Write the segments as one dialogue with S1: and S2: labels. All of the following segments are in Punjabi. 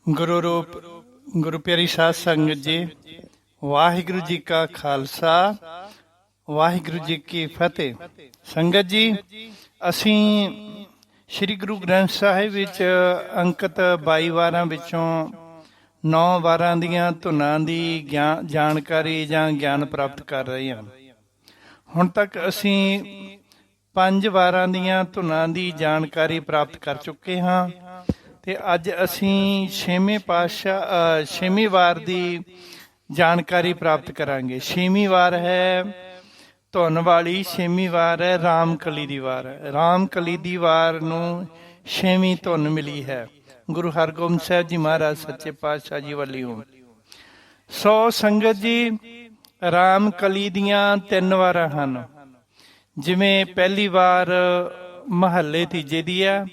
S1: ਗੁਰੂ ਰੂਪ ਗੁਰੂ ਪਿਆਰੀ ਸਾਧ ਸੰਗਤ ਜੀ, ਵਾਹਿਗੁਰੂ ਜੀ ਕਾ ਖਾਲਸਾ, ਵਾਹਿਗੁਰੂ ਜੀ ਕੀ ਫਤਿਹ। ਸੰਗਤ ਜੀ, ਅਸੀਂ ਸ੍ਰੀ ਗੁਰੂ ਗ੍ਰੰਥ ਸਾਹਿਬ ਵਿੱਚ ਅੰਕਿਤ 22 ਵਾਰਾਂ ਵਿੱਚੋਂ 9 ਵਾਰਾਂ ਦੀਆਂ ਧੁਨਾਂ ਦੀ ਜਾਣਕਾਰੀ ਜਾਂ ਗਿਆਨ ਪ੍ਰਾਪਤ ਕਰ ਰਹੇ ਹਾਂ। ਹੁਣ ਤੱਕ ਅਸੀਂ 5 ਵਾਰਾਂ ਦੀਆਂ ਧੁਨਾਂ ਦੀ ਜਾਣਕਾਰੀ ਪ੍ਰਾਪਤ ਕਰ ਚੁੱਕੇ ਹਾਂ ਤੇ ਅੱਜ ਅਸੀਂ ਛੇਵੀਂ ਵਾਰ ਦੀ ਜਾਣਕਾਰੀ ਪ੍ਰਾਪਤ ਕਰਾਂਗੇ। ਛੇਵੀਂ ਵਾਰ ਹੈ ਧੁਨ ਵਾਲੀ, ਛੇਵੀਂ ਵਾਰ ਹੈ ਰਾਮ ਕਲੀ ਦੀ ਵਾਰ। ਰਾਮ ਕਲੀ ਦੀ ਵਾਰ ਨੂੰ ਛੇਵੀਂ ਧੁਨ ਮਿਲੀ ਹੈ ਗੁਰੂ ਹਰਗੋਬਿੰਦ ਸਾਹਿਬ ਜੀ ਮਹਾਰਾਜ ਸੱਚੇ ਪਾਤਸ਼ਾਹ ਜੀ ਵੱਲੋਂ। ਸੋ ਸੰਗਤ ਜੀ, ਰਾਮ ਕਲੀ ਦੀਆਂ 3 ਵਾਰਾਂ ਹਨ। ਜਿਵੇਂ ਪਹਿਲੀ ਵਾਰ ਮਹੱਲੇ ਤੀਜੇ ਦੀ ਹੈ,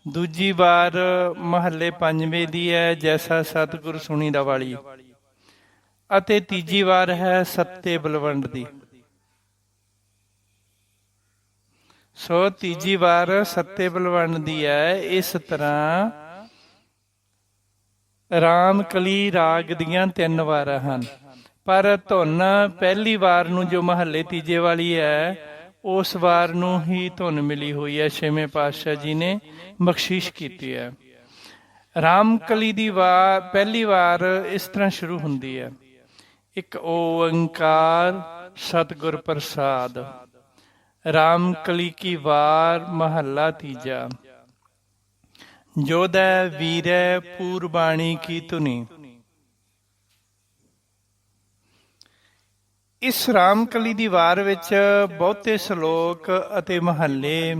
S1: ਦੂਜੀ ਵਾਰ ਮਹੱਲੇ ਪੰਜਵੇਂ ਦੀ ਹੈ ਜੈਸਾ ਸਤਿਗੁਰ ਸੁਣੀ ਦਾ ਵਾਲੀ, ਅਤੇ ਤੀਜੀ ਵਾਰ ਹੈ ਸੱਤੇ ਬਲਵੰਡ ਦੀ। ਸੋ ਤੀਜੀ ਵਾਰ ਸੱਤੇ ਬਲਵੰਡ ਦੀ ਹੈ। ਇਸ ਤਰ੍ਹਾਂ ਰਾਮ ਕਲੀ ਰਾਗ ਦੀਆਂ 3 ਵਾਰਾਂ ਹਨ। ਪਰ ਧੁਨ ਪਹਿਲੀ ਵਾਰ ਨੂੰ ਜੋ ਮਹੱਲੇ ਤੀਜੇ ਵਾਲੀ ਹੈ, ਉਸ ਵਾਰ ਨੂੰ ਹੀ ਧੁਨ ਮਿਲੀ ਹੋਈ ਹੈ। ਛੇਵੇਂ ਪਾਤਸ਼ਾਹ ਜੀ ਨੇ ਬਖਸ਼ਿਸ਼ ਕੀਤੀ ਹੈ। ਰਾਮ ਕਲੀ ਦੀ ਪਹਿਲੀ ਵਾਰ ਇਸ ਤਰ੍ਹਾਂ ਸ਼ੁਰੂ ਹੁੰਦੀ ਹੈ। ਇੱਕ ਓੰਕਾਰ ਸਤਿਗੁਰ ਪ੍ਰਸਾਦ। ਰਾਮ ਕਲੀ ਕੀ ਵਾਰ ਮਹੱਲਾ ਤੀਜਾ। ਜੋਧੈ ਵੀਰੈ ਪੂਰਬਾਣੀ ਕੀ ਧੁਨੀ। ਇਸ ਰਾਮ ਕਲੀ ਦੀ ਵਾਰ ਵਿੱਚ ਬਹੁਤੇ ਸ਼ਲੋਕ ਅਤੇ ਮਹੱਲੇ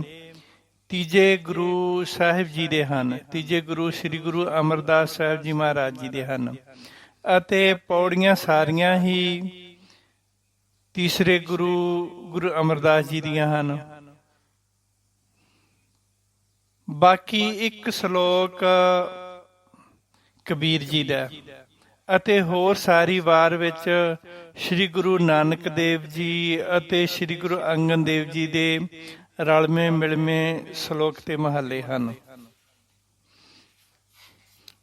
S1: ਤੀਜੇ ਗੁਰੂ ਸਾਹਿਬ ਜੀ ਦੇ ਹਨ। ਤੀਜੇ ਗੁਰੂ ਸ੍ਰੀ ਗੁਰੂ ਅਮਰਦਾਸ ਸਾਹਿਬ ਜੀ ਮਹਾਰਾਜ ਜੀ ਦੇ ਹਨ, ਅਤੇ ਪੌੜੀਆਂ ਸਾਰੀਆਂ ਹੀ ਤੀਸਰੇ ਗੁਰੂ ਅਮਰਦਾਸ ਜੀ ਦੀਆਂ ਹਨ। ਬਾਕੀ ਇੱਕ ਸ਼ਲੋਕ ਕਬੀਰ ਜੀ ਦਾ, ਅਤੇ ਹੋਰ ਸਾਰੀ ਵਾਰ ਵਿੱਚ ਸ੍ਰੀ ਗੁਰੂ ਨਾਨਕ ਦੇਵ ਜੀ ਅਤੇ ਸ੍ਰੀ ਗੁਰੂ ਅੰਗਦ ਦੇਵ ਜੀ ਦੇ ਰਲਵੇਂ ਮਿਲਵੇਂ ਸ਼ਲੋਕ ਤੇ ਮਹੱਲੇ ਹਨ।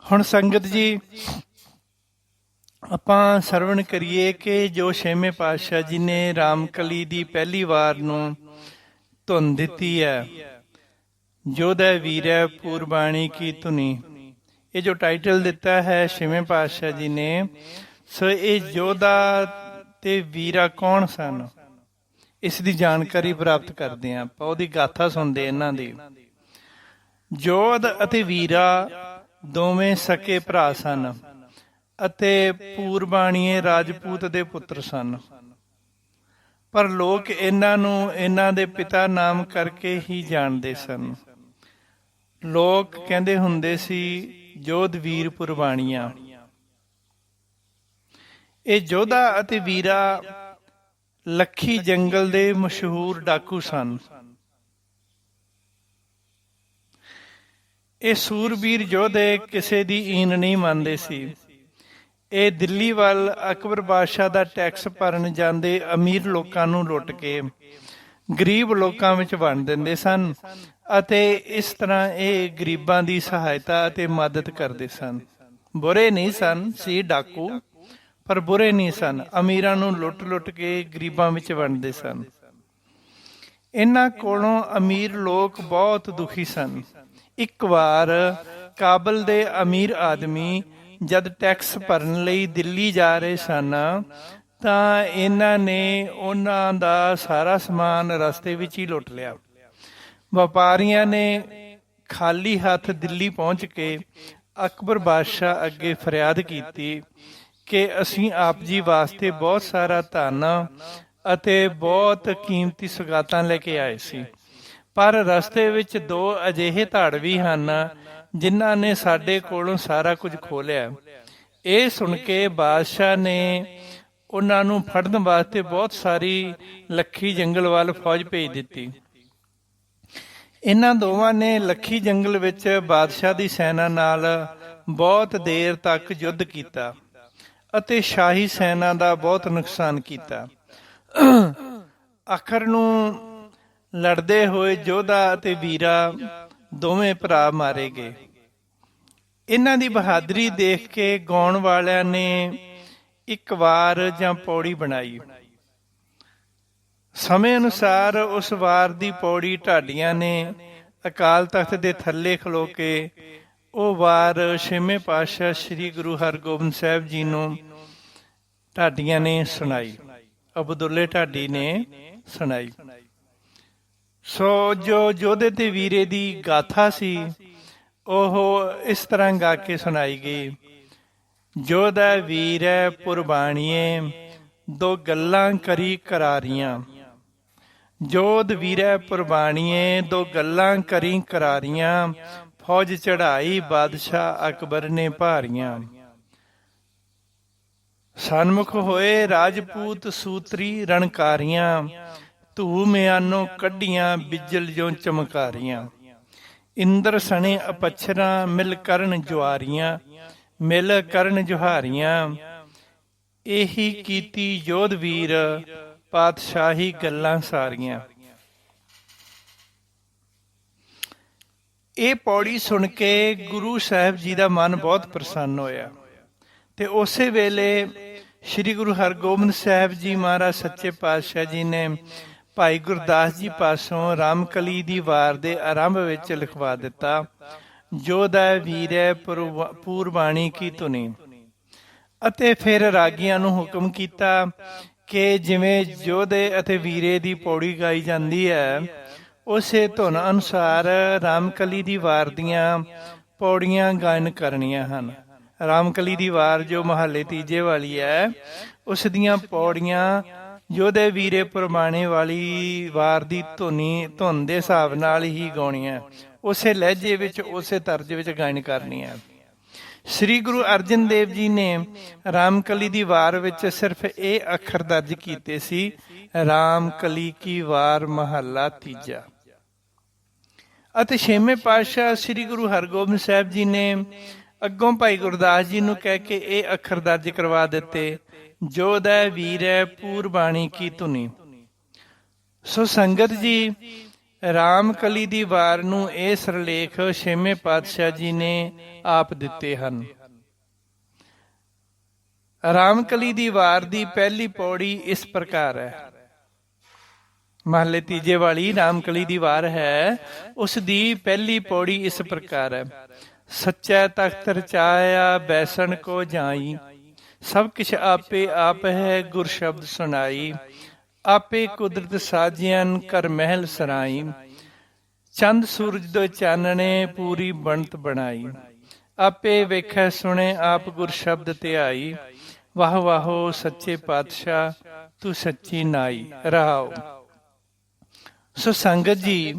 S1: ਹੁਣ ਸੰਗਤ ਜੀ, ਆਪਾਂ ਸਰਵਣ ਕਰੀਏ ਕਿ ਜੋ ਛੇਵੇਂ ਪਾਤਸ਼ਾਹ ਜੀ ਨੇ ਰਾਮ ਕਲੀ ਦੀ ਪਹਿਲੀ ਵਾਰ ਨੂੰ ਧੁਨ ਦਿੱਤੀ ਹੈ, ਜੋਧੈ ਵੀਰੈ ਪੂਰਬਾਣੀ ਕੀ ਧੁਨੀ। ਇਹ ਜੋ ਟਾਈਟਲ ਦਿੱਤਾ ਹੈ ਛੇਵੇਂ ਪਾਤਸ਼ਾਹ ਜੀ ਨੇ, ਸੋ ਇਹ ਜੋਧਾ ਤੇ ਵੀਰਾ ਕੌਣ ਸਨ, ਇਸ ਦੀ ਜਾਣਕਾਰੀ ਪ੍ਰਾਪਤ ਕਰਦੇ ਹਾਂ। ਆਪਾਂ ਉਹਦੀ ਗਾਥਾ ਸੁਣਦੇ ਇਹਨਾਂ ਦੀ। ਜੋਧ ਅਤੇ ਵੀਰਾ ਦੋਵੇਂ ਸਕੇ ਭਰਾ ਸਨ, ਅਤੇ ਪੂਰਬਾਣੀਏ ਰਾਜਪੂਤ ਦੇ ਪੁੱਤਰ ਸਨ। ਪਰ ਲੋਕ ਇਹਨਾਂ ਨੂੰ ਇਹਨਾਂ ਦੇ ਪਿਤਾ ਨਾਮ ਕਰਕੇ ਹੀ ਜਾਣਦੇ ਸਨ। ਲੋਕ ਕਹਿੰਦੇ ਹੁੰਦੇ ਸੀ ਜੋਧ ਵੀਰ ਪੁਰਬਾਣੀਆਂ। ਇਹ ਜੋਧਾ ਅਤੇ ਵੀਰਾ ਲੱਖੀ ਜੰਗਲ ਦੇ ਮਸ਼ਹੂਰ ਡਾਕੂ ਸਨ। ਇਹ ਸੂਰਬੀਰ ਯੋਧੇ ਕਿਸੇ ਦੀ ਈਨ ਨਹੀਂ ਮੰਨਦੇ ਸੀ। ਇਹ ਦਿੱਲੀ ਵੱਲ ਅਕਬਰ ਬਾਦਸ਼ਾਹ ਦਾ ਟੈਕਸ ਭਰਨ ਜਾਂਦੇ ਅਮੀਰ ਲੋਕਾਂ ਨੂੰ ਲੁੱਟ ਕੇ ਗਰੀਬ ਲੋਕਾਂ ਵਿੱਚ ਵੰਡ ਦਿੰਦੇ ਸਨ, ਅਤੇ ਇਸ ਤਰ੍ਹਾਂ ਇਹ ਗਰੀਬਾਂ ਦੀ ਸਹਾਇਤਾ ਅਤੇ ਮਦਦ ਕਰਦੇ ਸਨ। ਬੁਰੇ ਨਹੀਂ ਸਨ, ਸੀ ਡਾਕੂ, ਪਰ ਬੁਰੇ ਨਹੀਂ ਸਨ। ਅਮੀਰਾਂ ਨੂੰ ਲੁੱਟ ਕੇ ਗਰੀਬਾਂ ਵਿੱਚ ਵੰਡਦੇ ਸਨ। ਇਹਨਾਂ ਕੋਲੋਂ ਅਮੀਰ ਲੋਕ ਬਹੁਤ ਦੁਖੀ ਸਨ। ਇੱਕ ਵਾਰ ਕਾਬਲ ਦੇ ਅਮੀਰ ਆਦਮੀ ਜਦ ਟੈਕਸ ਭਰਨ ਲਈ ਦਿੱਲੀ ਜਾ ਰਹੇ ਸਨ, ਤਾਂ ਇਹਨਾਂ ਨੇ ਉਹਨਾਂ ਦਾ ਸਾਰਾ ਸਮਾਨ ਰਸਤੇ ਵਿੱਚ ਹੀ ਲੁੱਟ ਲਿਆ। ਵਪਾਰੀਆਂ ਨੇ ਖਾਲੀ ਹੱਥ ਦਿੱਲੀ ਪਹੁੰਚ ਕੇ ਅਕਬਰ ਬਾਦਸ਼ਾਹ ਅੱਗੇ ਫਰਿਆਦ ਕੀਤੀ ਕਿ ਅਸੀਂ ਆਪ ਜੀ ਵਾਸਤੇ ਬਹੁਤ ਸਾਰਾ ਧਨ ਅਤੇ ਬਹੁਤ ਕੀਮਤੀ ਸੁਗਾਤਾਂ ਲੈ ਕੇ ਆਏ ਸੀ, ਪਰ ਰਸਤੇ ਵਿੱਚ 2 ਅਜਿਹੇ ਧਾੜਵੀ ਹਨ ਜਿਨ੍ਹਾਂ ਨੇ ਸਾਡੇ ਕੋਲੋਂ ਸਾਰਾ ਕੁਝ ਖੋਹ ਲਿਆ। ਇਹ ਸੁਣ ਕੇ ਬਾਦਸ਼ਾਹ ਨੇ ਉਹਨਾਂ ਨੂੰ ਫੜਨ ਵਾਸਤੇ ਬਹੁਤ ਸਾਰੀ ਲੱਖੀ ਜੰਗਲ ਵੱਲ ਫੌਜ ਭੇਜ ਦਿੱਤੀ। ਇਹਨਾਂ ਦੋਵਾਂ ਨੇ ਲੱਖੀ ਜੰਗਲ ਵਿੱਚ ਬਾਦਸ਼ਾਹ ਦੀ ਸੈਨਾ ਨਾਲ ਬਹੁਤ ਦੇਰ ਤੱਕ ਯੁੱਧ ਕੀਤਾ ਅਤੇ ਸ਼ਾਹੀ ਸੈਨਾ ਦਾ ਬਹੁਤ ਨੁਕਸਾਨ ਕੀਤਾ। ਆਖਰ ਨੂੰ ਲੜਦੇ ਹੋਏ ਜੋਧਾ ਅਤੇ ਵੀਰਾ ਦੋਵੇਂ ਭਰਾ ਮਾਰੇ ਗਏ। ਇਹਨਾਂ ਦੀ ਬਹਾਦਰੀ ਦੇਖ ਕੇ ਗਾਉਣ ਵਾਲਿਆਂ ਨੇ ਇੱਕ ਵਾਰ ਜਾਂ ਪੌੜੀ ਬਣਾਈ। ਸਮੇਂ ਅਨੁਸਾਰ ਉਸ ਵਾਰ ਦੀ ਪੌੜੀ ਢਾਡੀਆਂ ਨੇ ਅਕਾਲ ਤਖਤ ਦੇ ਥੱਲੇ ਖਲੋ ਕੇ ਉਹ ਵਾਰ ਛੇਵੇਂ ਪਾਤਸ਼ਾਹ ਸ੍ਰੀ ਗੁਰੂ ਹਰਗੋਬਿੰਦ ਸਾਹਿਬ ਜੀ ਨੂੰ ਢਾਡੀਆਂ ਨੇ ਸੁਣਾਈ। ਅਬਦੁੱਲੇ ਢਾਡੀ ਨੇ ਸੁਣਾਈ। ਸੋ ਜੋ ਯੋਧੇ ਤੇ ਵੀਰੇ ਦੀ ਗਾਥਾ ਸੀ ਉਹ ਇਸ ਤਰ੍ਹਾਂ ਗਾ ਕੇ ਸੁਣਾਈ ਗਈ। ਜੋਧਾ ਵੀਰੈ ਪੁਰਬਾਣੀਏ ਦੋ ਗੱਲਾਂ ਕਰੀ ਕਰਾਰੀਆਂ। ਜੋਧ ਵੀਰੈ ਪੁਰਬਾਣੀਏ ਦੋ ਗੱਲਾਂ ਕਰੀ ਕਰਾਰੀਆਂ। ਫੌਜ ਚੜਾਈ ਬਾਦਸ਼ਾਹ ਅਕਬਰ ਨੇ ਭਾਰੀਆਂ। ਸਨਮੁਖ ਹੋਏ ਰਾਜਪੂਤ ਸੂਤਰੀ ਰਣਕਾਰੀਆਂ। ਧੂ ਮਿਆਨੋਂ ਕੱਢੀਆਂ ਬਿਜਲ ਜੋ ਚਮਕਾਰੀਆਂ। ਇੰਦਰ ਸਣੇ ਅਪੱਛਰਾਂ ਮਿਲ ਕਰਨ ਜੁਆਰੀਆਂ। ਮਿਲ ਕਰਨ ਜੁਹਾਰੀਆਂ। ਇਹੀ ਕੀਤੀ ਯੋਧ ਵੀਰ ਪਾਤਸ਼ਾਹੀ ਗੱਲਾਂ ਸਾਰੀਆਂ। ਇਹ ਪੌੜੀ ਸੁਣ ਕੇ ਗੁਰੂ ਸਾਹਿਬ ਜੀ ਦਾ ਮਨ ਬਹੁਤ ਪ੍ਰਸੰਨ ਹੋਇਆ ਤੇ ਉਸੇ ਵੇਲੇ ਸ੍ਰੀ ਗੁਰੂ ਹਰਗੋਬਿੰਦ ਸਾਹਿਬ ਜੀ ਮਹਾਰਾਜ ਸੱਚੇ ਪਾਤਸ਼ਾਹ ਜੀ ਨੇ ਭਾਈ ਗੁਰਦਾਸ ਜੀ ਪਾਸੋਂ ਰਾਮਕਲੀ ਦੀ ਵਾਰ ਦੇ ਆਰੰਭ ਵਿੱਚ ਲਿਖਵਾ ਦਿੱਤਾ, ਜੋਧਾ ਵੀਰੈ ਪੂਰਬਾਣੀ ਕੀ ਧੁਨੀ। ਅਤੇ ਫਿਰ ਰਾਗੀਆਂ ਨੂੰ ਹੁਕਮ ਕੀਤਾ ਕਿ ਜਿਵੇਂ ਯੋਧੇ ਅਤੇ ਵੀਰੇ ਦੀ ਪੌੜੀ ਗਾਈ ਜਾਂਦੀ ਹੈ ਉਸੇ ਧੁਨ ਅਨੁਸਾਰ ਰਾਮਕਲੀ ਦੀ ਵਾਰ ਦੀਆਂ ਪੌੜੀਆਂ ਗਾਇਨ ਕਰਨੀਆਂ ਹਨ। ਰਾਮਕਲੀ ਦੀ ਵਾਰ ਜੋ ਮਹੱਲੇ ਤੀਜੇ ਵਾਲੀ ਹੈ ਉਸ ਦੀਆਂ ਪੌੜੀਆਂ ਯੋਧੇ ਵੀਰੇ ਪੁਰਬਾਣੇ ਵਾਲੀ ਵਾਰ ਦੀ ਧੁਨ ਦੇ ਹਿਸਾਬ ਨਾਲ ਹੀ ਗਾਉਣੀਆਂ, ਉਸੇ ਲਹਿਜੇ ਵਿੱਚ ਉਸੇ ਤਰਜ ਵਿੱਚ ਗਾਇਨ ਕਰਨੀਆਂ। ਸ੍ਰੀ ਗੁਰੂ ਅਰਜਨ ਦੇਵ ਜੀ ਨੇ ਰਾਮਕਲੀ ਦੀ ਵਾਰ ਵਿੱਚ ਸਿਰਫ ਇਹ ਅੱਖਰ ਦਰਜ ਕੀਤੇ ਸੀ, ਰਾਮਕਲੀ ਕੀ ਵਾਰ ਮਹੱਲਾ ਤੀਜਾ। ਅਤੇ ਛੇਵੇਂ ਪਾਤਸ਼ਾਹ ਸ੍ਰੀ ਗੁਰੂ ਹਰਗੋਬਿੰਦ ਸਾਹਿਬ ਜੀ ਨੇ ਅੱਗੋਂ ਭਾਈ ਗੁਰਦਾਸ ਜੀ ਨੂੰ ਕਹਿ ਕੇ ਇਹ ਅੱਖਰ ਦਰਜ ਕਰਵਾ ਦਿੱਤੇ, ਜੋਧਾ ਵੀਰੈ ਪੂਰਬਾਣੀ ਕੀ ਧੁਨੀ। ਸੋ ਸੰਗਤ ਜੀ, ਰਾਮਕਲੀ ਦੀ ਵਾਰ ਨੂੰ ਇਹ ਸਿਰਲੇਖ ਛੇਵੇਂ ਪਾਤਸ਼ਾਹ ਜੀ ਨੇ ਆਪ ਦਿੱਤੇ ਹਨ। ਰਾਮਕਲੀ ਦੀ ਵਾਰ ਦੀ ਪਹਿਲੀ ਪੌੜੀ ਇਸ ਪ੍ਰਕਾਰ ਹੈ। ਮਹੱਲੇ ਤੀਜੇ ਵਾਲੀ ਰਾਮਕਲੀ ਦੀ ਵਾਰ ਹੈ, ਉਸ ਦੀ ਪਹਿਲੀ ਪੌੜੀ ਇਸ ਪ੍ਰਕਾਰ ਹੈ। ਸੱਚਾ ਤਖਤ ਰਚਾਇਆ ਬੈਸਣ ਕੋ ਜਾਈ। ਸਭ ਕਿਛ ਆਪੇ ਆਪ ਹੈ ਗੁਰ ਸ਼ਬਦ ਸੁਣਾਈ। ਆਪੇ ਕੁਦਰਤ ਸਾਜਿਆਂ ਕਰ ਮਹਿਲ ਸਰਾਈ। ਚੰਦ ਸੂਰਜ ਦੋ ਚਾਨਣੇ ਪੂਰੀ ਬਣਤ ਬਣਾਈ। ਆਪੇ ਵੇਖੈ ਸੁਣੇ ਆਪ ਗੁਰ ਸ਼ਬਦ ਧਿਆਈ। ਵਾਹ ਵਾਹੋ ਸੱਚੇ ਪਾਤਸ਼ਾਹ ਤੂੰ ਸੱਚੀ ਨਾਈ। ਰਹਾਓ। ਸੋ ਸੰਗਤ ਜੀ,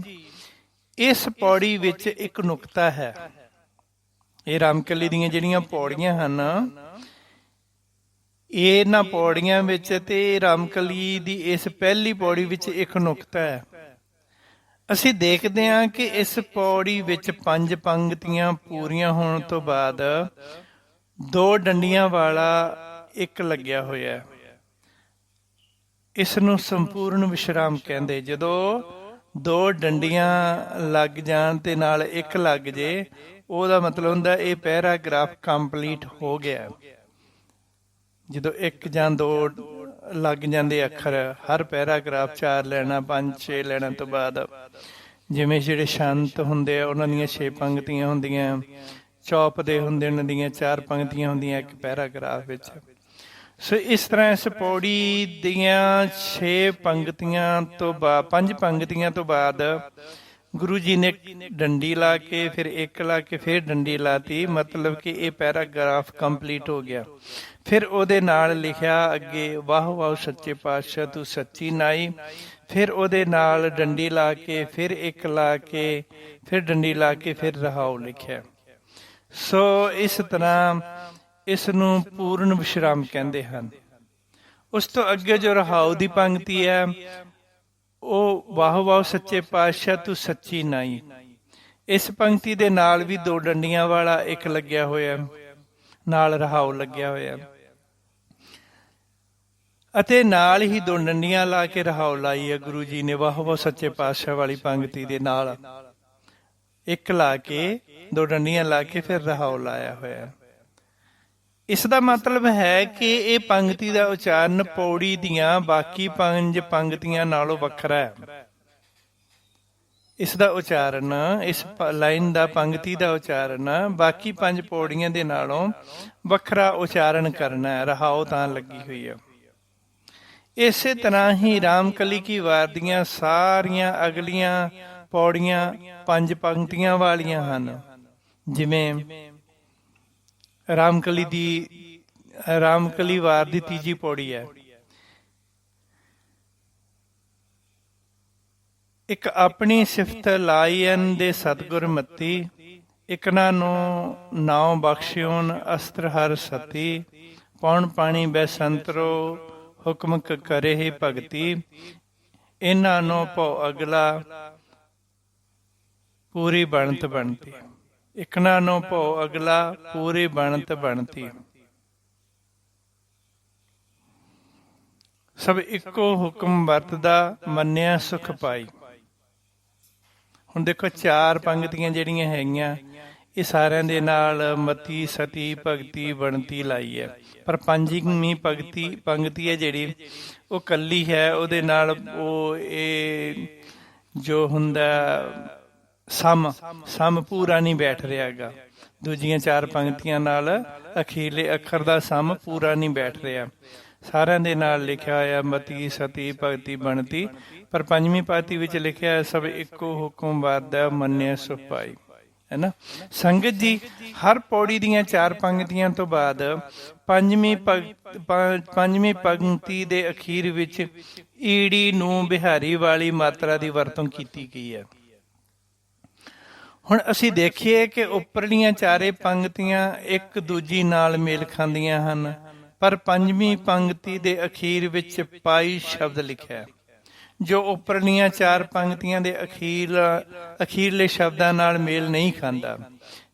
S1: ਇਸ ਪੌੜੀ ਵਿੱਚ ਇੱਕ ਨੁਕਤਾ ਹੈ। ਇਹ ਰਾਮਕਲੀ ਦੀਆਂ ਜਿਹੜੀਆਂ ਪੌੜੀਆਂ ਹਨ, ਇਹਨਾਂ ਪੌੜੀਆਂ ਵਿੱਚ ਤੇ ਰਾਮਕਲੀ ਦੀ ਇਸ ਪਹਿਲੀ ਪੌੜੀ ਵਿੱਚ ਇੱਕ ਨੁਕਤਾ ਹੈ। ਅਸੀਂ ਦੇਖਦੇ ਹਾਂ ਕਿ ਇਸ ਪੌੜੀ ਵਿੱਚ 5 ਪੰਗਤੀਆਂ ਪੂਰੀਆਂ ਹੋਣ ਤੋਂ ਬਾਅਦ 2 ਡੰਡੀਆਂ ਵਾਲਾ ਇੱਕ ਲੱਗਿਆ ਹੋਇਆ। ਇਸ ਨੂੰ ਸੰਪੂਰਨ ਵਿਸ਼ਰਾਮ ਕਹਿੰਦੇ। ਜਦੋਂ 2 ਡੰਡੀਆਂ ਲੱਗ ਜਾਣ ਤੇ ਨਾਲ ਇੱਕ ਲੱਗ ਜੇ, ਉਹਦਾ ਮਤਲਬ ਹੁੰਦਾ ਇਹ ਪੈਰਾਗ੍ਰਾਫ ਕੰਪਲੀਟ ਹੋ ਗਿਆ। ਜਦੋਂ 1 ਜਾਂ 2 ਲੱਗ ਜਾਂਦੇ ਅੱਖਰ, ਹਰ ਪੈਰਾਗ੍ਰਾਫ 4 ਲੈਣਾ 5-6 ਲੈਣਾ ਤੋਂ ਬਾਅਦ, ਜਿਵੇਂ ਜਿਹੜੇ ਸ਼ੰਤ ਹੁੰਦੇ ਆ ਉਹਨਾਂ ਦੀਆਂ 6 ਪੰਗਤੀਆਂ ਹੁੰਦੀਆਂ, ਚੌਪ ਦੇ ਹੁੰਦੇ ਉਹਨਾਂ ਦੀਆਂ 4 ਪੰਗਤੀਆਂ ਹੁੰਦੀਆਂ ਇੱਕ ਪੈਰਾਗ੍ਰਾਫ ਵਿੱਚ। ਸੋ ਇਸ ਤਰ੍ਹਾਂ ਇਸ ਪੌੜੀ ਦੀਆਂ 6 ਪੰਗਤੀਆਂ ਤੋਂ ਬਾਅਦ 5 ਪੰਗਤੀਆਂ ਤੋਂ ਬਾਅਦ ਗੁਰੂ ਜੀ ਨੇ ਡੰਡੀ ਲਾ ਕੇ ਫਿਰ ਇੱਕ ਲਾ ਕੇ ਫਿਰ ਡੰਡੀ ਲਾਤੀ, ਮਤਲਬ ਕਿ ਇਹ ਪੈਰਾਗ੍ਰਾਫ ਕੰਪਲੀਟ ਹੋ ਗਿਆ। ਫਿਰ ਉਹਦੇ ਨਾਲ ਲਿਖਿਆ ਅੱਗੇ, ਵਾਹ ਵਾਹ ਸੱਚੇ ਪਾਤਸ਼ਾਹ ਤੂੰ ਸੱਚੀ ਨਾਈ। ਫਿਰ ਉਹਦੇ ਨਾਲ ਡੰਡੀ ਲਾ ਕੇ ਫਿਰ ਇੱਕ ਲਾ ਕੇ ਫਿਰ ਡੰਡੀ ਲਾ ਕੇ ਫਿਰ ਰਹਾਓ ਲਿਖਿਆ। ਸੋ ਇਸ ਤਰ੍ਹਾਂ ਇਸ ਨੂੰ ਪੂਰਨ ਵਿਸ਼ਰਾਮ ਕਹਿੰਦੇ ਹਨ। ਉਸ ਤੋਂ ਅੱਗੇ ਜੋ ਰਹਾਓ ਦੀ ਪੰਗਤੀ ਹੈ ਉਹ ਵਾਹ ਵਾਹ ਸੱਚੇ ਪਾਤਸ਼ਾਹ ਤੂੰ ਸੱਚੀ ਨਾਈ। ਇਸ ਪੰਗਤੀ ਦੇ ਨਾਲ ਵੀ 2 ਡੰਡੀਆਂ ਵਾਲਾ ਇੱਕ ਲੱਗਿਆ ਹੋਇਆ, ਨਾਲ ਰਹਾਓ ਲੱਗਿਆ ਹੋਇਆ, ਅਤੇ ਨਾਲ ਹੀ 2 ਡੰਡੀਆਂ ਲਾ ਕੇ ਰਹਾਓ ਲਾਈ ਹੈ ਗੁਰੂ ਜੀ ਨੇ ਵਾਹ ਵਾਹ ਸੱਚੇ ਪਾਤਸ਼ਾਹ ਵਾਲੀ ਪੰਗਤੀ ਦੇ ਨਾਲ। ਇੱਕ ਲਾ ਕੇ, ਦੋ ਡੰਡੀਆਂ ਲਾ ਕੇ ਫਿਰ ਰਹਾਉ ਲਾਇਆ ਹੋਇਆ। ਇਸ ਦਾ ਮਤਲਬ ਹੈ ਕਿ ਇਹ ਪੰਗਤੀ ਦਾ ਉਚਾਰਨ ਪੌੜੀ ਦੀਆਂ ਬਾਕੀ 5 ਪੰਗਤੀਆਂ ਨਾਲੋਂ ਵੱਖਰਾ ਹੈ। ਇਸ ਦਾ ਉਚਾਰਨ, ਇਸ ਲਾਈਨ ਦਾ, ਪੰਗਤੀ ਦਾ ਉਚਾਰਨ ਬਾਕੀ 5 ਪੌੜੀਆਂ ਦੇ ਨਾਲੋਂ ਵੱਖਰਾ ਉਚਾਰਨ ਕਰਨਾ ਹੈ। ਰਹਾਉ ਤਾਂ ਲੱਗੀ ਹੋਈ ਹੈ। ਇਸੇ ਤਰ੍ਹਾਂ ਹੀ ਰਾਮਕਲੀ ਕੀ ਵਾਰ ਦੀਆਂ ਸਾਰੀਆਂ ਅਗਲੀਆਂ ਪੌੜੀਆਂ 5 ਪੰਗਤੀਆਂ ਵਾਲੀਆਂ ਹਨ। ਜਿਵੇਂ ਰਾਮਕਲੀ ਵਾਰ ਦੀ ਤੀਜੀ ਪੌੜੀ ਹੈ, ਇੱਕ ਆਪਣੀ ਸਿਫਤ ਲਾਈਨ ਦੇ ਸਤਿਗੁਰ ਮੱਤੀ, ਇਕਨਾ ਨੂੰ ਨਾਉ ਬਖਸ਼ਿਓਨ ਅਸਤਰ ਹਰ ਸਤੀ, ਪੌਣ ਪਾਣੀ ਬੈ ਸੰਤਰੋ ਹੁਕਮ ਕਰੇ ਭਗਤੀ, ਇਹਨਾਂ ਨੂੰ ਭਉ ਅਗਲਾ ਪੂਰੀ ਬਣਤ ਬਣਤੀ। ਇਕਨਾ ਨੂੰ ਭਉ ਅਗਲਾ ਪੂਰੀ ਬਣਤ ਬਣਤੀ। ਸਭ ਇੱਕੋ ਹੁਕਮ ਵਰਤਦਾ, ਮੰਨਿਆ ਸੁਖ ਪਾਈ। ਹੁਣ ਦੇਖੋ 4 ਪੰਗਤੀਆਂ ਜਿਹੜੀਆਂ ਹੈਗੀਆਂ ਇਹ ਸਾਰਿਆਂ ਦੇ ਨਾਲ ਮਤੀ, ਸਤੀ, ਭਗਤੀ, ਬਣਤੀ ਲਾਈ ਹੈ। ਪਰ 5ਵੀਂ ਪੰਗਤੀ ਹੈ ਜਿਹੜੀ ਉਹ ਕੱਲੀ ਹੈ। ਉਹਦੇ ਨਾਲ ਉਹ ਇਹ ਜੋ ਹੁੰਦਾ ਸਮ ਪੂਰਾ ਨਹੀਂ ਬੈਠ ਰਿਹਾ ਹੈਗਾ। ਦੂਜੀਆਂ 4 ਪੰਗਤੀਆਂ ਨਾਲ ਅਖੀਰਲੇ ਅੱਖਰ ਦਾ ਸਮ ਪੂਰਾ ਨਹੀਂ ਬੈਠ ਰਿਹਾ। ਸਾਰਿਆਂ ਦੇ ਨਾਲ ਲਿਖਿਆ ਹੋਇਆ ਮਤੀ, ਸਤੀ, ਭਗਤੀ, ਬਣਤੀ, ਪਰ 5ਵੀਂ ਪੰਗਤੀ ਵਿੱਚ ਲਿਖਿਆ ਸਭ ਇੱਕੋ ਹੁਕਮ ਵਰਤਦਾ, ਮੰਨਿਆ ਸੁਖ ਪਾਈ, ਹੈ ਨਾ। ਸੰਗਤ ਜੀ, ਹਰ ਪੌੜੀ ਦੀਆਂ 4 ਪੰਗਤੀਆਂ ਤੋਂ ਬਾਅਦ 5ਵੀਂ ਪੰਗਤੀ ਦੇ ਅਖੀਰ ਵਿੱਚ ਈੜੀ ਨੂੰ ਬਿਹਾਰੀ ਵਾਲੀ ਮਾਤਰਾ ਦੀ ਵਰਤੋਂ ਕੀਤੀ ਗਈ ਹੈ। ਹੁਣ ਅਸੀਂ ਦੇਖੀਏ ਕਿ ਉੱਪਰਲੀਆਂ 4 ਪੰਗਤੀਆਂ ਇੱਕ ਦੂਜੀ ਨਾਲ ਮੇਲ ਖਾਂਦੀਆਂ ਹਨ, ਪਰ 5ਵੀਂ ਪੰਗਤੀ ਦੇ ਅਖੀਰ ਵਿੱਚ ਪਾਈ ਸ਼ਬਦ ਲਿਖਿਆ ਜੋ ਉੱਪਰਲੀਆਂ 4 ਪੰਗਤੀਆਂ ਦੇ ਅਖੀਰਲੇ ਸ਼ਬਦਾਂ ਨਾਲ ਮੇਲ ਨਹੀਂ ਖਾਂਦਾ।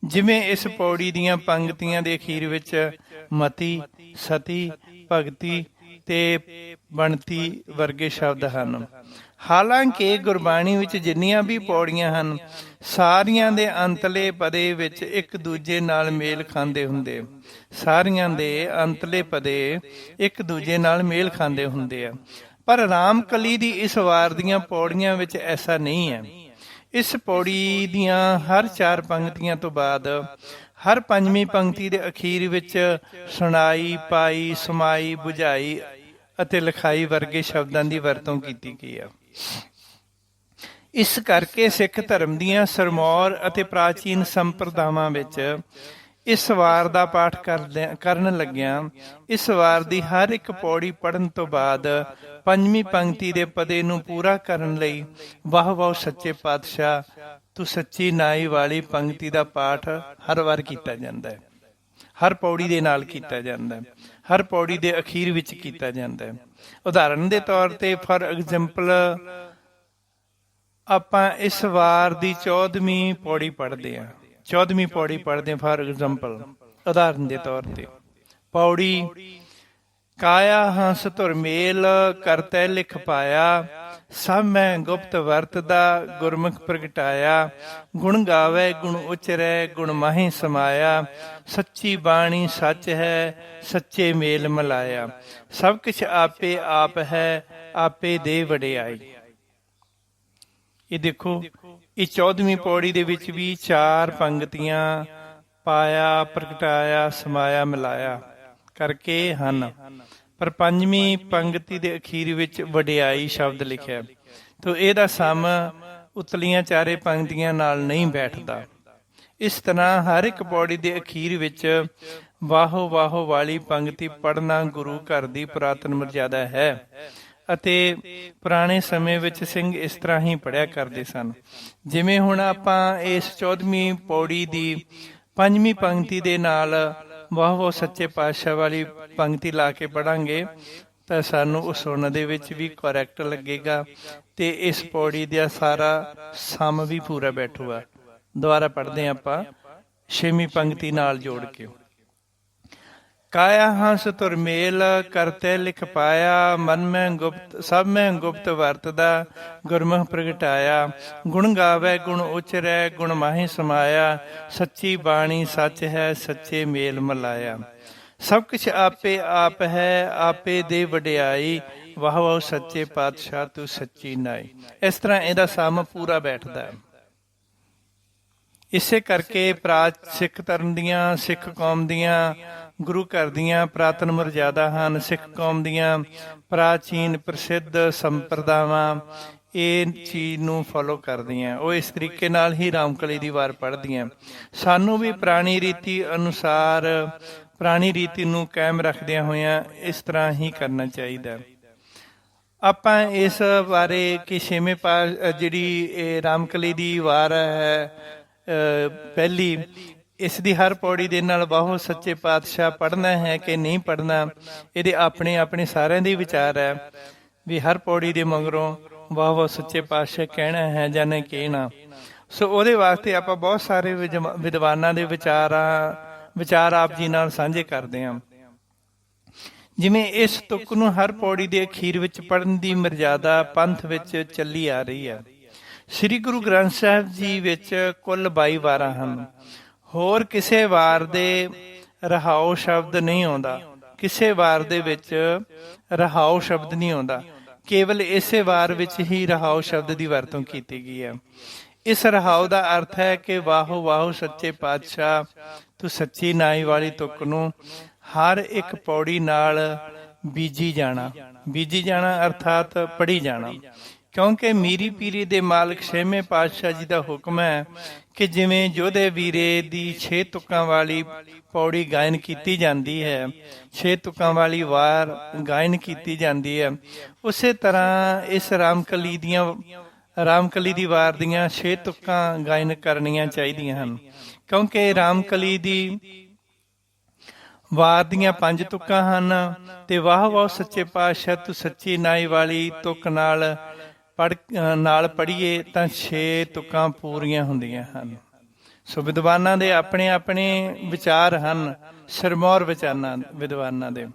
S1: ਜਿਵੇਂ ਇਸ ਪੌੜੀ ਦੀਆਂ ਪੰਗਤੀਆਂ ਦੇ ਅਖੀਰ ਵਿੱਚ ਮਤੀ, ਸਤੀ, ਭਗਤੀ ਤੇ ਬਣਤੀ ਵਰਗੇ ਸ਼ਬਦ ਹਨ। ਹਾਲਾਂਕਿ ਗੁਰਬਾਣੀ ਵਿੱਚ ਜਿੰਨੀਆਂ ਵੀ ਪੌੜੀਆਂ ਹਨ ਸਾਰੀਆਂ ਦੇ ਅੰਤਲੇ ਪਦੇ ਵਿੱਚ ਇੱਕ ਦੂਜੇ ਨਾਲ ਮੇਲ ਖਾਂਦੇ ਹੁੰਦੇ। ਸਾਰੀਆਂ ਦੇ ਅੰਤਲੇ ਪਦੇ ਇੱਕ ਦੂਜੇ ਨਾਲ ਮੇਲ ਖਾਂਦੇ ਹੁੰਦੇ ਆ। ਪਰ ਰਾਮਕਲੀ ਦੀ ਇਸ ਵਾਰ ਦੀਆਂ ਪੌੜੀਆਂ ਵਿੱਚ ਐਸਾ ਨਹੀਂ ਹੈ। ਇਸ ਪੌੜੀ ਦੀਆਂ ਹਰ 4 ਪੰਗਤੀਆਂ ਤੋਂ ਬਾਅਦ ਹਰ 5ਵੀਂ ਪੰਗਤੀ ਦੇ ਅਖੀਰ ਵਿੱਚ ਸੁਣਾਈ, ਪਾਈ, ਸਮਾਈ, ਬੁਝਾਈ ਅਤੇ ਲਿਖਾਈ ਵਰਗੇ ਸ਼ਬਦਾਂ ਦੀ ਵਰਤੋਂ ਕੀਤੀ ਗਈ ਹੈ। ਇਸ ਕਰਕੇ ਸਿੱਖ ਧਰਮ ਦੀਆਂ ਸਰਮੌਰ ਅਤੇ ਪ੍ਰਾਚੀਨ ਸੰਪਰਦਾਵਾਂ ਵਿੱਚ ਇਸ ਵਾਰ ਦਾ ਪਾਠ ਕਰਨ ਲੱਗਿਆਂ ਇਸ ਵਾਰ ਦੀ ਹਰ ਇੱਕ ਪੌੜੀ ਪੜ੍ਹਨ ਤੋਂ ਬਾਅਦ 5ਵੀਂ ਪੰਗਤੀ ਦੇ ਪਦੇ ਨੂੰ ਪੂਰਾ ਕਰਨ ਲਈ ਵਾਹ ਵਾਹ ਸੱਚੇ ਪਾਤਸ਼ਾਹ ਤੂੰ ਸੱਚੀ ਨਾਈ ਵਾਲੀ ਪੰਗਤੀ ਦਾ ਪਾਠ ਹਰ ਵਾਰ ਕੀਤਾ ਜਾਂਦਾ ਹੈ। ਹਰ ਪੌੜੀ ਦੇ ਨਾਲ ਕੀਤਾ ਜਾਂਦਾ ਹੈ, ਹਰ ਪੌੜੀ ਦੇ ਅਖੀਰ ਵਿੱਚ ਕੀਤਾ ਜਾਂਦਾ ਹੈ। ਉਦਾਹਰਨ ਦੇ ਤੌਰ ਤੇ ਫਾਰ ਐਗਜ਼ਾਮਪਲ ਆਪਾਂ ਇਸ ਵਾਰ ਦੀ 14ਵੀਂ ਪੌੜੀ ਪੜ੍ਹਦੇ ਹਾਂ। 14ਵੀਂ ਪੌੜੀ ਪੜ੍ਹਦੇ ਫਾਰ ਐਗਜ਼ਾਮਪਲ, ਉਦਾਹਰਨ ਦੇ ਤੌਰ ਤੇ ਪੌੜੀ ਕਾਇਆ ਹੰਸ ਧੁਰ ਮੇਲ ਕਰਤੈ ਲਿਖ ਪਾਇਆ, ਸਭ ਮੈਂ ਗੁਪਤ ਵਰਤਦਾ ਗੁਰਮੁਖ ਪ੍ਰਗਟਾਇਆ, ਗੁਣ ਗਾਵੇ ਗੁਣ ਉਚਰੈ ਗੁਣ ਮਾਹੀ ਸਮਾਇਆ, ਸੱਚੀ ਬਾਣੀ ਸੱਚ ਹੈ ਸੱਚੇ ਮੇਲ ਮਿਲਾਇਆ, ਸਭ ਕੁਛ ਆਪੇ ਆਪ ਹੈ ਆਪੇ ਦੇ ਵਡਿਆਈ। ਇਹ ਦੇਖੋ ਇਹ 14ਵੀਂ ਪੌੜੀ ਦੇ ਵਿੱਚ ਵੀ 4 ਪੰਗਤੀਆਂ ਪਾਇਆ, ਪ੍ਰਗਟਾਇਆ, ਸਮਾਇਆ, ਮਿਲਾਇਆ ਕਰਕੇ ਹਨ, ਪਰ 5ਵੀਂ ਪੰਗਤੀ ਦੇ ਅਖੀਰ ਵਿੱਚ ਵਡਿਆਈ ਸ਼ਬਦ ਲਿਖਿਆ। ਤੋ ਇਹਦਾ ਸਮ ਉਤਲੀਆਂ 4 ਪੰਗਤੀਆਂ ਨਾਲ ਨਹੀਂ ਬੈਠਦਾ। ਇਸ ਤਰ੍ਹਾਂ ਹਰ ਇੱਕ ਪੌੜੀ ਦੇ ਅਖੀਰ ਵਿੱਚ ਵਾਹੋ ਵਾਹੋ ਵਾਲੀ ਪੰਗਤੀ ਪੜ੍ਹਨਾ ਗੁਰੂ ਘਰ ਦੀ ਪੁਰਾਤਨ ਮਰਜ਼ਾਦਾ ਹੈ ਅਤੇ ਪੁਰਾਣੇ ਸਮੇਂ ਵਿੱਚ ਸਿੰਘ ਇਸ ਤਰ੍ਹਾਂ ਹੀ ਪੜ੍ਹਿਆ ਕਰਦੇ ਸਨ। ਜਿਵੇਂ ਹੁਣ ਆਪਾਂ ਇਸ 14ਵੀਂ ਪੌੜੀ ਦੀ 5ਵੀਂ ਪੰਗਤੀ ਦੇ ਨਾਲ ਵਾਹ ਵਾਹ ਸੱਚੇ ਪਾਤਸ਼ਾਹ ਵਾਲੀ ਪੰਗਤੀ ਲਾ ਕੇ ਪੜਾਂਗੇ ਤਾਂ ਸਾਨੂੰ ਉਹ ਸੁਣਨ ਦੇ ਵਿੱਚ ਵੀ ਕਰੈਕਟ ਲੱਗੇਗਾ ਤੇ ਇਸ ਪੌੜੀ ਦਾ ਸਾਰਾ ਸਮ ਵੀ ਪੂਰਾ ਬੈਠੂਗਾ। ਦੁਬਾਰਾ ਪੜ੍ਹਦੇ ਹਾਂ ਆਪਾਂ 6ਵੀਂ ਪੰਗਤੀ ਨਾਲ ਜੋੜ ਕੇ। काया हंस तुर मेल करते लिख पाया, मन में गुप्त सब में गुप्त वरतदा, गुरमुख प्रगटाया। गुण गावे गुण उचरै, गुण माहि समाया, सच्ची बाणी सच है, सच्चे मेल मलाया। सब कुछ आपे आप है, आपे दे वडियाई, वाह वाह सच्चे पातशाह तू सच्ची नाई। इस तरह ਇਹਦਾ ਸਮ ਪੂਰਾ ਬੈਠਦਾ ਹੈ। ਇਸੇ ਕਰਕੇ ਸਿੱਖ ਧਰਮ ਦੀਆਂ, ਸਿੱਖ ਕੌਮ ਦੀਆਂ, ਗੁਰੂ ਘਰ ਦੀਆਂ ਪੁਰਾਤਨ ਮਰਜ਼ਾਦਾ ਹਨ। ਸਿੱਖ ਕੌਮ ਦੀਆਂ ਪ੍ਰਾਚੀਨ ਪ੍ਰਸਿੱਧ ਸੰਪਰਦਾਵਾਂ ਇਹ ਚੀਜ਼ ਨੂੰ ਫੋਲੋ ਕਰਦੀਆਂ। ਉਹ ਇਸ ਤਰੀਕੇ ਨਾਲ ਹੀ ਰਾਮਕਲੀ ਦੀ ਵਾਰ ਪੜ੍ਹਦੀਆਂ। ਸਾਨੂੰ ਵੀ ਪੁਰਾਣੀ ਰੀਤੀ ਅਨੁਸਾਰ, ਪੁਰਾਣੀ ਰੀਤੀ ਨੂੰ ਕਾਇਮ ਰੱਖਦਿਆਂ ਹੋਇਆਂ ਇਸ ਤਰ੍ਹਾਂ ਹੀ ਕਰਨਾ ਚਾਹੀਦਾ। ਆਪਾਂ ਇਸ ਬਾਰੇ ਕਿ ਛੇਵੇਂ ਜਿਹੜੀ ਇਹ ਰਾਮਕਲੀ ਦੀ ਵਾਰ ਹੈ ਪਹਿਲੀ, ਇਸ ਦੀ ਹਰ ਪੌੜੀ ਦੇ ਨਾਲ ਬਾਹੋ ਸੱਚੇ ਪਾਤਸ਼ਾਹ ਪੜ੍ਹਨਾ ਹੈ ਕਿ ਨਹੀਂ ਪੜ੍ਹਨਾ, ਇਹਦੇ ਆਪਣੇ ਆਪਣੇ ਸਾਰਿਆਂ ਦੇ ਵਿਚਾਰ ਹੈ ਵੀ ਹਰ ਪੌੜੀ ਦੇ ਮਗਰੋਂ ਵਾਹ ਸੱਚੇ ਪਾਤਸ਼ਾਹ ਕਹਿਣਾ ਹੈ ਜਾਂ ਨਹੀਂ ਕਹਿਣਾ। ਸੋ ਉਹਦੇ ਵਾਸਤੇ ਆਪਾਂ ਬਹੁਤ ਸਾਰੇ ਵਿਦਵਾਨਾਂ ਦੇ ਵਿਚਾਰ ਆਪ ਜੀ ਨਾਲ ਸਾਂਝੇ ਕਰਦੇ ਹਾਂ। ਜਿਵੇਂ ਇਸ ਤੁਕ ਨੂੰ ਹਰ ਪੌੜੀ ਦੇ ਅਖੀਰ ਵਿੱਚ ਪੜ੍ਹਨ ਦੀ ਮਰਜ਼ਾਦਾ ਪੰਥ ਵਿੱਚ ਚੱਲੀ ਆ ਰਹੀ ਹੈ। ਸ੍ਰੀ ਗੁਰੂ ਗ੍ਰੰਥ ਸਾਹਿਬ ਜੀ ਵਿੱਚ ਕੁੱਲ 22 ਵਾਰਾਂ ਹਨ। ਹੋਰ ਕਿਸੇ ਵਾਰ ਦੇ ਰਹਾਉ ਸ਼ਬਦ ਨਹੀਂ ਆਉਂਦਾ, ਕਿਸੇ ਵਾਰ ਦੇ ਵਿੱਚ ਰਹਾਉ ਸ਼ਬਦ ਨਹੀਂ ਆਉਂਦਾ। ਕੇਵਲ ਇਸੇ ਵਾਰ ਵਿੱਚ ਹੀ ਰਹਾਉ ਸ਼ਬਦ ਦੀ ਵਰਤੋਂ ਕੀਤੀ ਗਈ ਹੈ। ਇਸ ਰਹਾਉ ਦਾ ਅਰਥ ਹੈ ਕਿ ਵਾਹੋ ਵਾਹੋ ਸੱਚੇ ਪਾਤਸ਼ਾਹ ਤੂੰ ਸੱਚੀ ਨਾਈ ਵਾਲੀ ਤੁਕ ਨੂੰ ਹਰ ਇੱਕ ਪੌੜੀ ਨਾਲ ਬੀਜੀ ਜਾਣਾ ਅਰਥਾਤ ਪੜ੍ਹੀ ਜਾਣਾ। ਕਿਉਂਕਿ ਮੀਰੀ ਪੀਰੀ ਦੇ ਮਾਲਕ ਛੇਵੇਂ ਪਾਤਸ਼ਾਹ ਜੀ ਦਾ ਹੁਕਮ ਹੈ ਕਿ ਜਿਵੇਂ ਯੋਧੇ ਵੀਰੇ ਦੀ 6 ਤੁਕਾਂ ਵਾਲੀ ਪੌੜੀ ਗਾਇਨ ਕੀਤੀ ਜਾਂਦੀ ਹੈ, 6 ਤੁਕਾਂ ਵਾਲੀ ਵਾਰ ਗਾਇਨ ਕੀਤੀ ਜਾਂਦੀ ਹੈ, ਉਸੇ ਤਰ੍ਹਾਂ ਇਸ ਰਾਮਕਲੀ ਦੀ ਵਾਰ ਦੀਆਂ 6 ਤੁਕਾਂ ਗਾਇਨ ਕਰਨੀਆਂ ਚਾਹੀਦੀਆਂ ਹਨ। ਕਿਉਂਕਿ ਰਾਮਕਲੀ ਦੀ ਵਾਰ ਦੀਆਂ 5 ਤੁਕਾਂ ਹਨ ਤੇ ਵਾਹ ਵਾਹ ਸੱਚੇ ਪਾਤਸ਼ਾਹ ਤੂੰ ਸੱਚੀ ਨਾਈ ਵਾਲੀ ਤੁਕ ਨਾਲ ਪੜ੍ਹੀਏ ਤਾਂ 6 ਤੁਕਾਂ ਪੂਰੀਆਂ ਹੁੰਦੀਆਂ ਹਨ। ਸੋ ਵਿਦਵਾਨਾਂ ਦੇ ਆਪਣੇ ਆਪਣੇ ਵਿਚਾਰ ਹਨ, ਸਿਰਮੌਰ ਵਿਦਵਾਨਾਂ ਦੇ।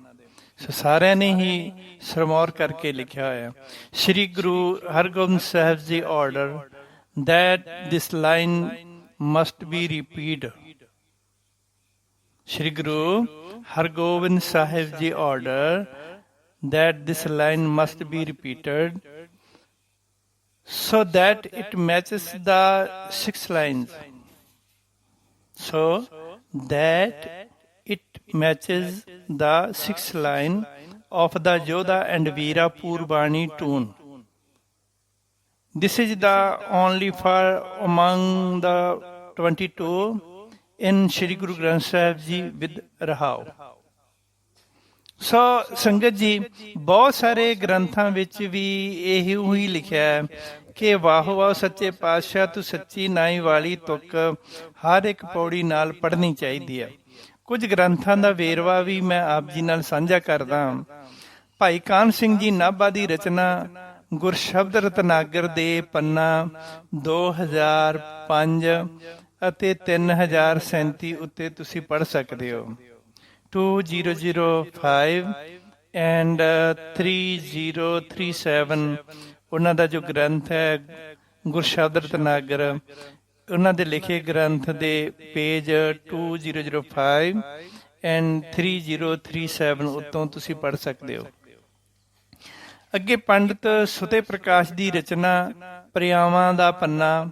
S1: ਸੋ ਸਾਰਿਆਂ ਨੇ ਹੀ ਸਿਰਮੌਰ ਕਰਕੇ ਲਿਖਿਆ ਹੋਇਆ। Shri Guru Hargobind Sahib ji order that this line must be repeated. Shri Guru Hargobind Sahib Ji order that this line must be repeated so that it matches the 6 lines. So that it matches the 6th line of the Jodha and Veera Purbani tune. This is the only for among the 22 in Shri Guru Granth Sahib Ji with Rahau. ਸੋ ਸੰਗਤ ਜੀ, ਬਹੁਤ ਸਾਰੇ ਗ੍ਰੰਥਾਂ ਵਿੱਚ ਵੀ ਇਹੋ ਹੀ ਲਿਖਿਆ ਹੈ ਕਿ ਵਾਹ ਵਾਹ ਸੱਚੇ ਪਾਤਸ਼ਾਹ ਤੂੰ ਸੱਚੀ ਨਾਈ ਵਾਲੀ ਤੁਕ ਹਰ ਇੱਕ ਪੌੜੀ ਨਾਲ ਪੜ੍ਹਨੀ ਚਾਹੀਦੀ ਹੈ। ਕੁਝ ਗ੍ਰੰਥਾਂ ਦਾ ਵੇਰਵਾ ਵੀ ਮੈਂ ਆਪ ਜੀ ਨਾਲ ਸਾਂਝਾ ਕਰਦਾ ਹਾਂ। ਭਾਈ ਕਾਹਨ ਸਿੰਘ ਜੀ ਨਾਭਾ ਦੀ ਰਚਨਾ ਗੁਰਸ਼ਬਦ ਰਤਨਾਗਰ ਦੇ ਪੰਨਾ 2005 ਅਤੇ 3037 ਉੱਤੇ ਤੁਸੀਂ ਪੜ੍ਹ ਸਕਦੇ ਹੋ। 2005 ਐਂਡ 3037 ਉਹਨਾਂ ਦਾ ਜੋ ਗ੍ਰੰਥ ਹੈ ਗੁਰਸ਼ਬਦ ਰਤਨਾਗਰ, ਉਹਨਾਂ ਦੇ ਲਿਖੇ ਗ੍ਰੰਥ ਦੇ ਪੇਜ 2005 ਐਂਡ 3037 ਉੱਤੋਂ ਤੁਸੀਂ ਪੜ੍ਹ ਸਕਦੇ ਹੋ। ਅੱਗੇ ਪੰਡਿਤ ਸੁਤੇ ਪ੍ਰਕਾਸ਼ ਦੀ ਰਚਨਾ ਪ੍ਰਿਆਵਾਂ ਦਾ ਪੰਨਾ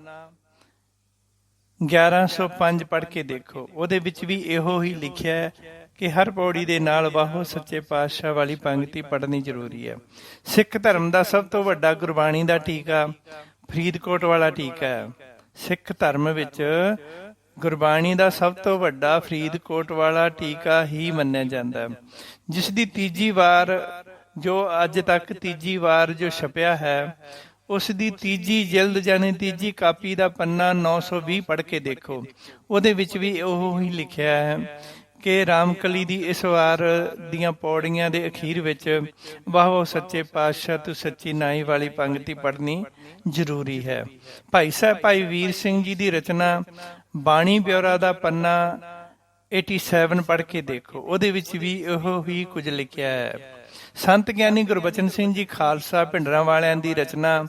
S1: 1105 ਪੜ੍ਹ ਕੇ ਦੇਖੋ। ਉਹਦੇ ਵਿੱਚ ਵੀ ਇਹੋ ਹੀ ਲਿਖਿਆ ਹੈ ਕਿ ਹਰ ਪੌੜੀ ਦੇ ਨਾਲ ਵਾਹੋ ਸੱਚੇ ਪਾਤਸ਼ਾਹ ਵਾਲੀ ਪੰਗਤੀ ਪੜ੍ਹਨੀ ਜ਼ਰੂਰੀ ਹੈ। ਸਿੱਖ ਧਰਮ ਦਾ ਸਭ ਤੋਂ ਵੱਡਾ ਗੁਰਬਾਣੀ ਦਾ ਟੀਕਾ ਫਰੀਦਕੋਟ ਵਾਲਾ ਟੀਕਾ ਹੈ। ਸਿੱਖ ਧਰਮ ਵਿੱਚ ਗੁਰਬਾਣੀ ਦਾ ਸਭ ਤੋਂ ਵੱਡਾ ਫਰੀਦਕੋਟ ਵਾਲਾ ਟੀਕਾ ਹੀ ਮੰਨਿਆ ਜਾਂਦਾ, ਜਿਸ ਦੀ ਤੀਜੀ ਵਾਰ ਜੋ ਅੱਜ ਤੱਕ ਤੀਜੀ ਵਾਰ ਜੋ ਛਪਿਆ ਹੈ, ਉਸ ਦੀ ਤੀਜੀ ਜਿਲਦ ਜਾਨੀ ਤੀਜੀ ਕਾਪੀ ਦਾ ਪੰਨਾ 920 ਪੜ੍ਹ ਕੇ ਦੇਖੋ। ਉਹਦੇ ਵਿੱਚ ਵੀ ਉਹ ਹੀ ਲਿਖਿਆ ਹੈ ਕਿ ਰਾਮਕਲੀ ਦੀ ਇਸ ਵਾਰ ਦੀਆਂ ਪੌੜੀਆਂ ਦੇ ਅਖੀਰ ਵਿੱਚ ਵਾਹ ਵਾਹ ਸੱਚੇ ਪਾਤਸ਼ਾਹ ਤੂੰ ਸੱਚੀ ਨਾਈ ਵਾਲੀ ਪੰਗਤੀ ਪੜ੍ਹਨੀ ਜ਼ਰੂਰੀ ਹੈ। ਭਾਈ ਸਾਹਿਬ ਭਾਈ ਵੀਰ ਸਿੰਘ ਜੀ ਦੀ ਰਚਨਾ ਬਾਣੀ ਬਿਉਰਾ ਦਾ ਪੰਨਾ 87 ਪੜ੍ਹ ਕੇ ਦੇਖੋ, ਉਹਦੇ ਵਿੱਚ ਵੀ ਇਹੋ ਹੀ ਕੁਝ ਲਿਖਿਆ ਹੈ। ਸੰਤ ਗਿਆਨੀ ਗੁਰਬਚਨ ਸਿੰਘ ਜੀ ਖਾਲਸਾ ਭਿੰਡਰਾਂ ਵਾਲਿਆਂ ਦੀ ਰਚਨਾ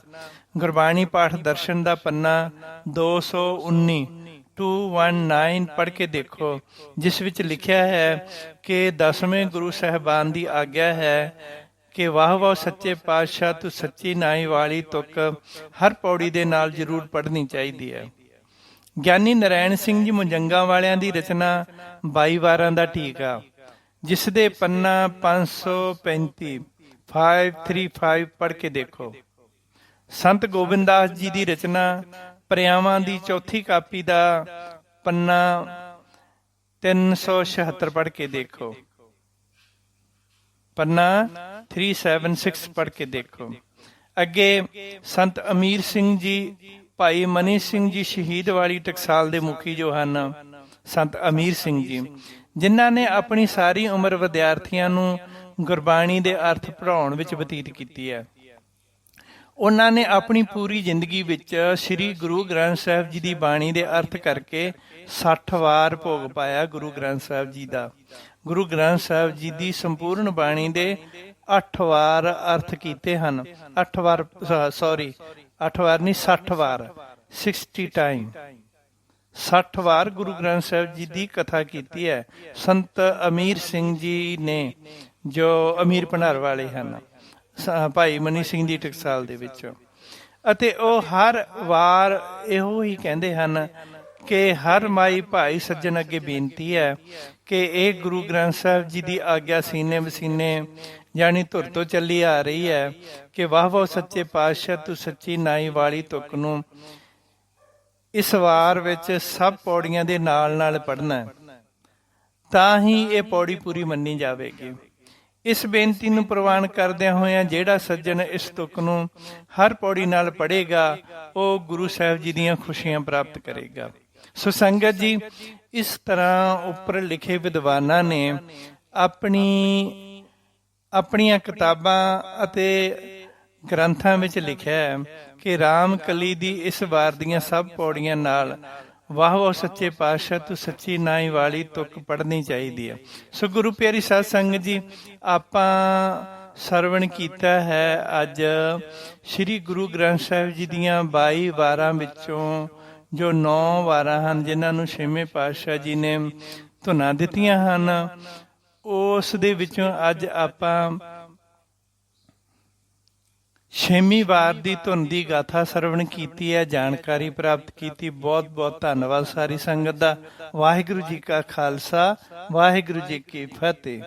S1: ਗੁਰਬਾਣੀ ਪਾਠ ਦਰਸ਼ਨ ਦਾ ਪੰਨਾ 219 219 ਪੜ੍ਹ ਕੇ ਦੇਖੋ, ਜਿਸ ਵਿੱਚ ਲਿਖਿਆ ਹੈ ਕਿ 10ਵੇਂ ਗੁਰੂ ਸਾਹਿਬਾਨ ਦੀ ਆਗਿਆ ਹੈ ਕਿ ਵਾਹ ਵਾਹ ਸੱਚੇ ਪਾਤਸ਼ਾਹ ਤੂੰ ਸੱਚੀ ਨਾਈ ਵਾਲੀ ਤੁਕ ਹਰ ਪੌੜੀ ਦੇ ਨਾਲ ਜ਼ਰੂਰ ਪੜ੍ਹਨੀ ਚਾਹੀਦੀ ਹੈ। ਗਿਆਨੀ ਨਰੈਣ ਸਿੰਘ ਜੀ ਮੁਜੰਗਾ ਵਾਲਿਆਂ ਦੀ ਰਚਨਾ 22 ਵਾਰਾਂ ਦਾ ਟੀਕਾ, ਜਿਸ ਦੇ ਪੰਨਾ 535 535 ਪੜ੍ਹ ਕੇ ਦੇਖੋ। ਸੰਤ ਗੋਬਿੰਦਾਸ ਜੀ ਦੀ ਰਚਨਾ ਪ੍ਰਿਆਵਾਂ ਦੀ ਚੌਥੀ ਕਾਪੀ ਦਾ ਪੰਨਾ 376 ਪੜ੍ਹ ਕੇ ਦੇਖੋ, ਪੰਨਾ 376 ਪੜ੍ਹ ਕੇ ਦੇਖੋ। ਅੱਗੇ ਸੰਤ ਅਮੀਰ ਸਿੰਘ ਜੀ, ਭਾਈ ਮਨੀ ਸਿੰਘ ਜੀ ਸ਼ਹੀਦ ਵਾਲੀ ਟਕਸਾਲ ਦੇ ਮੁਖੀ ਜੋ ਹਨ ਸੰਤ ਅਮੀਰ ਸਿੰਘ ਜੀ, ਜਿਨ੍ਹਾਂ ਨੇ ਆਪਣੀ ਸਾਰੀ ਉਮਰ ਵਿਦਿਆਰਥੀਆਂ ਨੂੰ ਗੁਰਬਾਣੀ ਦੇ ਅਰਥ ਪੜ੍ਹਾਉਣ ਵਿੱਚ ਬਤੀਤ ਕੀਤੀ ਹੈ। ਉਹਨਾਂ ਨੇ ਆਪਣੀ ਪੂਰੀ ਜ਼ਿੰਦਗੀ ਵਿੱਚ ਸ੍ਰੀ ਗੁਰੂ ਗ੍ਰੰਥ ਸਾਹਿਬ ਜੀ ਦੀ ਬਾਣੀ ਦੇ ਅਰਥ ਕਰਕੇ 60 ਵਾਰ ਭੋਗ ਪਾਇਆ ਗੁਰੂ ਗ੍ਰੰਥ ਸਾਹਿਬ ਜੀ ਦਾ। ਗੁਰੂ ਗ੍ਰੰਥ ਸਾਹਿਬ ਜੀ ਦੀ ਸੰਪੂਰਨ ਬਾਣੀ ਦੇ 8 ਵਾਰ ਅਰਥ ਕੀਤੇ ਹਨ। 8 ਵਾਰ ਨਹੀਂ 60 ਵਾਰ 60 ਟਾਈਮ 60 ਵਾਰ ਗੁਰੂ ਗ੍ਰੰਥ ਸਾਹਿਬ ਜੀ ਦੀ ਕਥਾ ਕੀਤੀ ਹੈ ਸੰਤ ਅਮੀਰ ਸਿੰਘ ਜੀ ਨੇ, ਜੋ ਅਮੀਰ ਭੰਡਾਰ ਵਾਲੇ ਹਨ, ਭਾਈ ਮਨੀ ਸਿੰਘ ਦੀ ਟਕਸਾਲ ਦੇ ਵਿੱਚ। ਅਤੇ ਉਹ ਹਰ ਵਾਰ ਇਹੋ ਹੀ ਕਹਿੰਦੇ ਹਨ ਕਿ ਹਰ ਮਾਈ ਭਾਈ ਸੱਜਣ ਅੱਗੇ ਬੇਨਤੀ ਹੈ ਕਿ ਇਹ ਗੁਰੂ ਗ੍ਰੰਥ ਸਾਹਿਬ ਜੀ ਦੀ ਆਗਿਆ ਸੀਨੇ ਵਸੀਨੇ ਜਾਣੀ ਧੁਰ ਤੋਂ ਚੱਲੀ ਆ ਰਹੀ ਹੈ ਕਿ ਵਾਹ ਵਾਹ ਸੱਚੇ ਪਾਤਸ਼ਾਹ ਤੂੰ ਸੱਚੀ ਨਾਈ ਵਾਲੀ ਤੁਕ ਨੂੰ ਇਸ ਵਾਰ ਵਿੱਚ ਸਭ ਪੌੜੀਆਂ ਦੇ ਨਾਲ ਨਾਲ ਪੜ੍ਹਨਾ, ਤਾਂ ਹੀ ਇਹ ਪੌੜੀ ਪੂਰੀ ਮੰਨੀ ਜਾਵੇਗੀ। ਇਸ ਬੇਨਤੀ ਨੂੰ ਪ੍ਰਵਾਨ ਕਰਦਿਆਂ ਹੋਇਆਂ ਜਿਹੜਾ ਸੱਜਣ ਇਸ ਤੁਕ ਨੂੰ ਹਰ ਪੌੜੀ ਨਾਲ ਪੜ੍ਹੇਗਾ ਉਹ ਗੁਰੂ ਸਾਹਿਬ ਜੀ ਦੀਆਂ ਖੁਸ਼ੀਆਂ ਪ੍ਰਾਪਤ ਕਰੇਗਾ। ਸੋ ਸੰਗਤ ਜੀ, ਇਸ ਤਰ੍ਹਾਂ ਉੱਪਰ ਲਿਖੇ ਵਿਦਵਾਨਾਂ ਨੇ ਆਪਣੀਆਂ ਕਿਤਾਬਾਂ ਅਤੇ ਗ੍ਰੰਥਾਂ ਵਿੱਚ ਲਿਖਿਆ ਹੈ ਕਿ ਰਾਮ ਕਲੀ ਦੀ ਇਸ ਵਾਰ ਦੀਆਂ ਸਭ ਪੌੜੀਆਂ ਨਾਲ ਵਾਹ ਵਾਹ ਸੱਚੇ ਪਾਤਸ਼ਾਹ ਤੂੰ ਸੱਚੀ ਨਾਈ ਵਾਲੀ ਤੁਕ ਪੜ੍ਹਨੀ ਚਾਹੀਦੀ ਹੈ। ਸੋ ਗੁਰੂ ਪਿਆਰੀ ਸਾਧ ਸੰਗਤ ਜੀ, ਆਪਾਂ ਸਰਵਣ ਕੀਤਾ ਹੈ ਅੱਜ ਸ੍ਰੀ ਗੁਰੂ ਗ੍ਰੰਥ ਸਾਹਿਬ ਜੀ ਦੀਆਂ 22 ਵਾਰਾਂ ਵਿੱਚੋਂ ਜੋ 9 ਵਾਰਾਂ ਹਨ ਜਿਨ੍ਹਾਂ ਨੂੰ ਛੇਵੇਂ ਪਾਤਸ਼ਾਹ ਜੀ ਨੇ ਧੁਨਾਂ ਦਿੱਤੀਆਂ ਹਨ, ਉਸ ਦੇ ਵਿੱਚੋਂ ਅੱਜ ਆਪਾਂ 6ਵੀਂ ਵਾਰ ਦੀ ਧੁਨ ਦੀ ਗਾਥਾ ਸਰਵਣ ਕੀਤੀ ਹੈ, ਜਾਣਕਾਰੀ ਪ੍ਰਾਪਤ ਕੀਤੀ। ਬਹੁਤ ਬਹੁਤ ਧੰਨਵਾਦ ਸਾਰੀ ਸੰਗਤ ਦਾ। ਵਾਹਿਗੁਰੂ ਜੀ ਕਾ ਖਾਲਸਾ, ਵਾਹਿਗੁਰੂ ਜੀ ਕੀ ਫਤਿਹ।